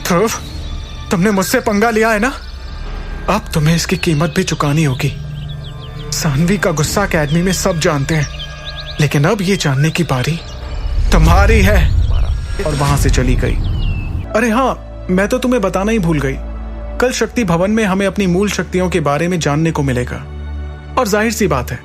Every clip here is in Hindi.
ध्रुव, तुमने मुझसे पंगा लिया है ना, अब तुम्हें इसकी कीमत भी चुकानी होगी। सानवी का गुस्सा अकेडमी में सब जानते हैं, लेकिन अब ये जानने की बारी तुम्हारी है। और वहां से चली गई। अरे हाँ, मैं तो तुम्हें बताना ही भूल गई, कल शक्ति भवन में हमें अपनी मूल शक्तियों के बारे में जानने को मिलेगा। और जाहिर सी बात है,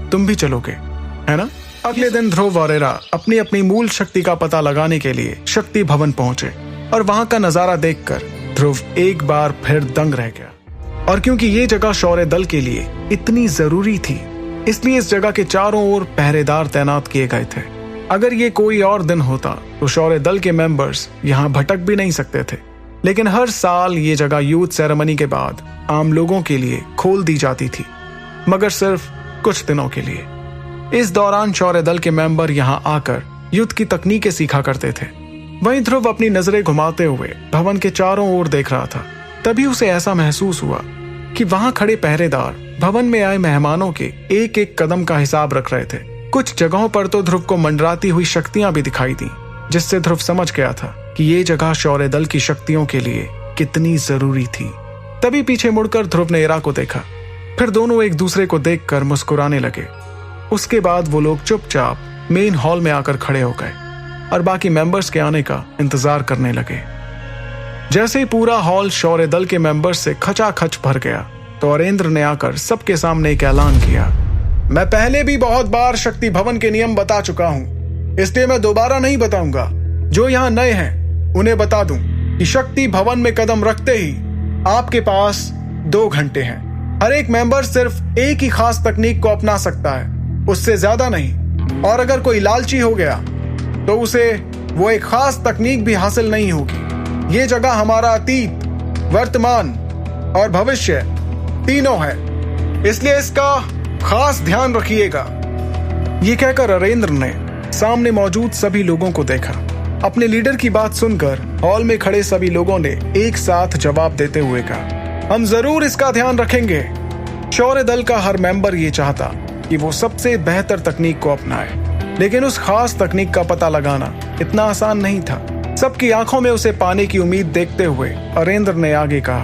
तुम भी चलोगे, है ना? अगले दिन ध्रुव और इरा अपनी अपनी मूल शक्ति का पता लगाने के लिए शक्ति भवन पहुंचे और वहां का नजारा देखकर ध्रुव एक बार फिर दंग रह गया। और क्योंकि ये जगह शौर्य दल के लिए इतनी जरूरी थी, इसलिए इस जगह के चारों ओर पहरेदार तैनात किए गए थे। अगर ये कोई और दिन होता तो शौर्य दल के मेंबर्स यहाँ भटक भी नहीं सकते थे, लेकिन हर साल ये जगह यूथ सेरेमनी के बाद आम लोगों के लिए खोल दी जाती थी, मगर सिर्फ कुछ दिनों के लिए। इस दौरान शौर्य दल के मेंबर यहाँ आकर युद्ध की तकनीकें सीखा करते थे। वहीं ध्रुव अपनी नजरें घुमाते हुए भवन के चारों ओर देख रहा था। तभी उसे ऐसा महसूस हुआ कि वहां खड़े पहरेदार भवन में आए मेहमानों के एक एक कदम का हिसाब रख रहे थे। कुछ जगहों पर तो ध्रुव को मंडराती हुई शक्तियां भी दिखाई दी, जिससे ध्रुव समझ गया था कि ये जगह शौर्य दल की शक्तियों के लिए कितनी जरूरी थी। तभी पीछे मुड़कर ध्रुव ने इरा को देखा, फिर दोनों एक दूसरे को देखकर मुस्कुराने लगे। उसके बाद वो लोग चुपचाप मेन हॉल में आकर खड़े हो गए और बाकी मेंबर्स के आने का इंतजार करने लगे। जैसे ही पूरा हॉल शौर्य दल के मेंबर्स से खचाखच भर गया तो अरेंद्र ने आकर सबके सामने एक ऐलान किया। मैं पहले भी बहुत बार शक्ति भवन के नियम बता चुका हूं, इसलिए मैं दोबारा नहीं बताऊंगा। जो यहाँ नए हैं उन्हें बता दूं कि शक्ति भवन में कदम रखते ही आपके पास 2 घंटे हैं। हर एक मेंबर सिर्फ एक ही खास तकनीक को अपना सकता है, उससे ज्यादा नहीं। और अगर कोई लालची हो गया तो उसे वो एक खास तकनीक भी हासिल नहीं होगी। ये जगह हमारा अतीत, वर्तमान और भविष्य तीनों है, इसलिए इसका खास ध्यान रखिएगा। ये कहकर अरेंद्र ने सामने मौजूद सभी लोगों को देखा। अपने लीडर की बात सुनकर हॉल में खड़े सभी लोगों ने एक साथ जवाब देते हुए कहा, हम जरूर इसका ध्यान रखेंगे। शौर्य दल का हर मेंबर ये चाहता कि वो सबसे बेहतर तकनीक को अपनाए, लेकिन उस खास तकनीक का पता लगाना इतना आसान नहीं था। सबकी आंखों में उसे पाने की उम्मीद देखते हुए अरेंद्र ने आगे कहा,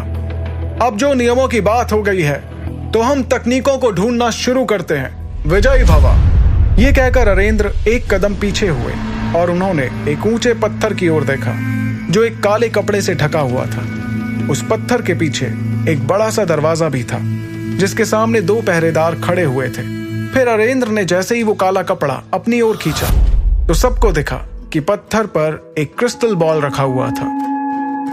अब जो नियमों की बात हो गई है तो हम तकनीकों को ढूंढना शुरू करते हैं। विजयी भवा। ये कहकर अरेंद्र एक कदम पीछे हुए और उन्होंने एक ऊंचे पत्थर की ओर देखा जो एक काले कपड़े से ढका हुआ था। उस पत्थर के पीछे एक बड़ा सा दरवाजा भी था, जिसके सामने 2 पहरेदार खड़े हुए थे। फिर अरेंद्र ने जैसे ही वो काला कपड़ा अपनी ओर खींचा तो सबको दिखा कि पत्थर पर एक क्रिस्टल बॉल रखा हुआ था।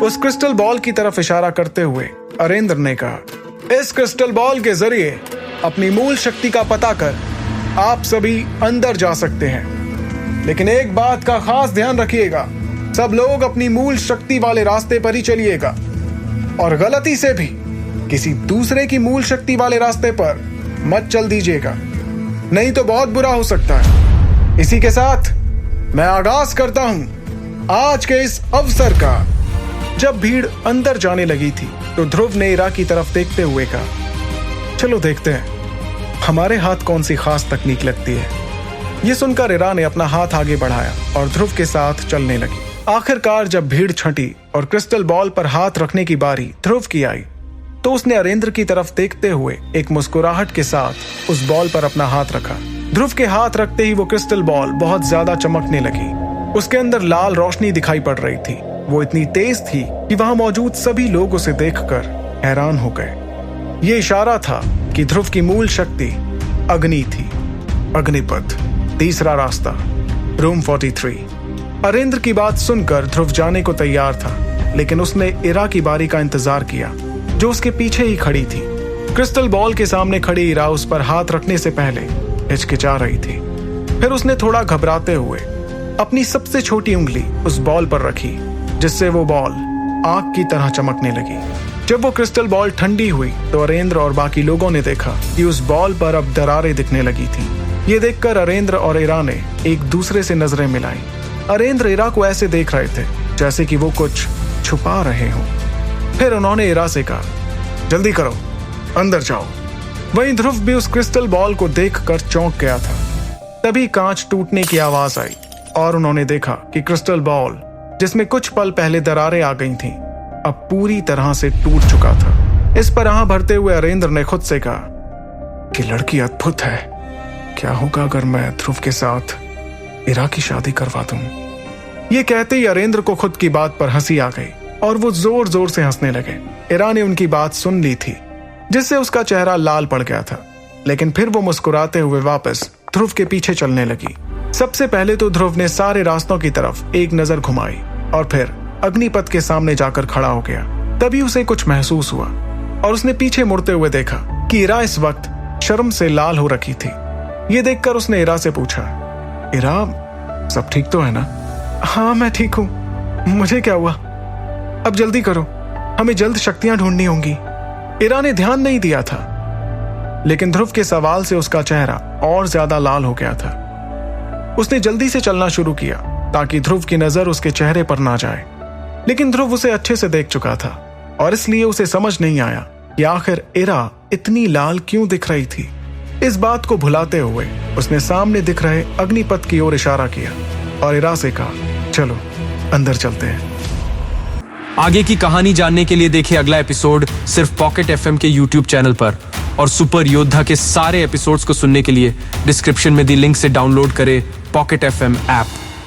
उस क्रिस्टल बॉल की तरफ इशारा करते हुए अरेंद्र ने कहा, इस क्रिस्टल बॉल के जरिए अपनी मूल शक्ति का पता कर आप सभी अंदर जा सकते हैं, लेकिन एक बात का खास ध्यान रखिएगा, सब लोग अपनी मूल शक्ति वाले रास्ते पर ही चलिएगा और गलती से भी किसी दूसरे की मूल शक्ति वाले रास्ते पर मत चल दीजिएगा, नहीं तो बहुत बुरा हो सकता है। इसी के साथ मैं आगाज करता हूं आज के इस अवसर का। जब भीड़ अंदर जाने लगी थी तो ध्रुव ने इरा की तरफ देखते हुए कहा, चलो देखते हैं हमारे हाथ कौन सी खास तकनीक लगती है। ये सुनकर इरा ने अपना हाथ आगे बढ़ाया और ध्रुव के साथ चलने लगी। आखिरकार जब भीड़ छंटी और क्रिस्टल बॉल पर हाथ रखने की बारी ध्रुव की आई तो उसने अरेंद्र की तरफ देखते हुए एक मुस्कुराहट के साथ उस बॉल पर अपना हाथ रखा। ध्रुव के हाथ रखते ही वो क्रिस्टल बॉल बहुत ज्यादा चमकने लगी। उसके अंदर लाल रोशनी दिखाई पड़ रही थी। वो इतनी तेज थी कि वहां मौजूद सभी लोग उसे देखकर हैरान हो गए। ये इशारा था कि ध्रुव की मूल शक्ति अग्नि थी। अग्निपथ, तीसरा रास्ता, रूम 43। अरेंद्र की बात सुनकर ध्रुव जाने को तैयार था, लेकिन उसने इरा की बारी का इंतजार किया जो उसके पीछे ही खड़ी थी। क्रिस्टल बॉल के सामने खड़ी इरा उस पर हाथ रखने से पहले हिचकिचा रही थी। फिर उसने थोड़ा घबराते हुए अपनी सबसे छोटी उंगली उस बॉल पर रखी, जिससे वो बॉल आग की तरह चमकने लगी। जब वो क्रिस्टल बॉल ठंडी हुई तो अरेंद्र और बाकी लोगों ने देखा कि उस बॉल पर अब दरारें दिखने लगी थी। ये देखकर अरेंद्र और इरा ने एक दूसरे से नजरें मिलाई। अरेंद्र इरा को ऐसे देख रहे थे जैसे कि वो कुछ छुपा रहे हों। फिर उन्होंने इरा से कहा, जल्दी करो, अंदर जाओ। वहीं ध्रुव भी उस क्रिस्टल बॉल को देखकर चौंक गया था। तभी कांच टूटने की आवाज आई और उन्होंने देखा कि क्रिस्टल बॉल, जिसमें कुछ पल पहले दरारें आ गई थीं, अब पूरी तरह से टूट चुका था। इस पर आह भरते हुए अरेंद्र ने खुद से कहा कि लड़की अद्भुत है। क्या होगा अगर मैं ध्रुव के साथ इरा की शादी करवा दूं? ये कहते ही अरेंद्र को खुद की बात पर हंसी आ गई और वो जोर जोर से हंसने लगे। इरा ने उनकी बात सुन ली थी, जिससे उसका चेहरा लाल पड़ गया था, लेकिन फिर वो मुस्कुराते हुए वापस ध्रुव के पीछे चलने लगी। सबसे पहले तो ध्रुव ने सारे रास्तों की तरफ एक नजर घुमाई और फिर अग्निपथ के सामने जाकर खड़ा हो गया। तभी उसे कुछ महसूस हुआ और उसने पीछे मुड़ते हुए देखा कि इरा इस वक्त शर्म से लाल हो रखी थी। ये देखकर उसने इरा से पूछा, इरा सब ठीक तो है ना? हाँ मैं ठीक हूँ, मुझे क्या हुआ? अब जल्दी करो, हमें जल्द शक्तियां ढूंढनी होंगी। इरा ने ध्यान नहीं दिया था, लेकिन ध्रुव के सवाल से उसका चेहरा और ज्यादा लाल हो गया था। उसने जल्दी से चलना शुरू किया ताकि ध्रुव की नजर उसके चेहरे पर ना जाए, लेकिन ध्रुव उसे अच्छे से देख चुका था और इसलिए उसे समझ नहीं आया कि आखिर इरा इतनी लाल क्यों दिख रही थी। इस बात को भुलाते हुए उसने सामने दिख रहे अग्निपथ की ओर इशारा किया और इरा से कहा, चलो अंदर चलते हैं। आगे की कहानी जानने के लिए देखिए अगला एपिसोड सिर्फ पॉकेट एफएम के यूट्यूब चैनल पर, और सुपर योद्धा के सारे एपिसोड्स को सुनने के लिए डिस्क्रिप्शन में दी लिंक से डाउनलोड करें पॉकेट एफएम ऐप।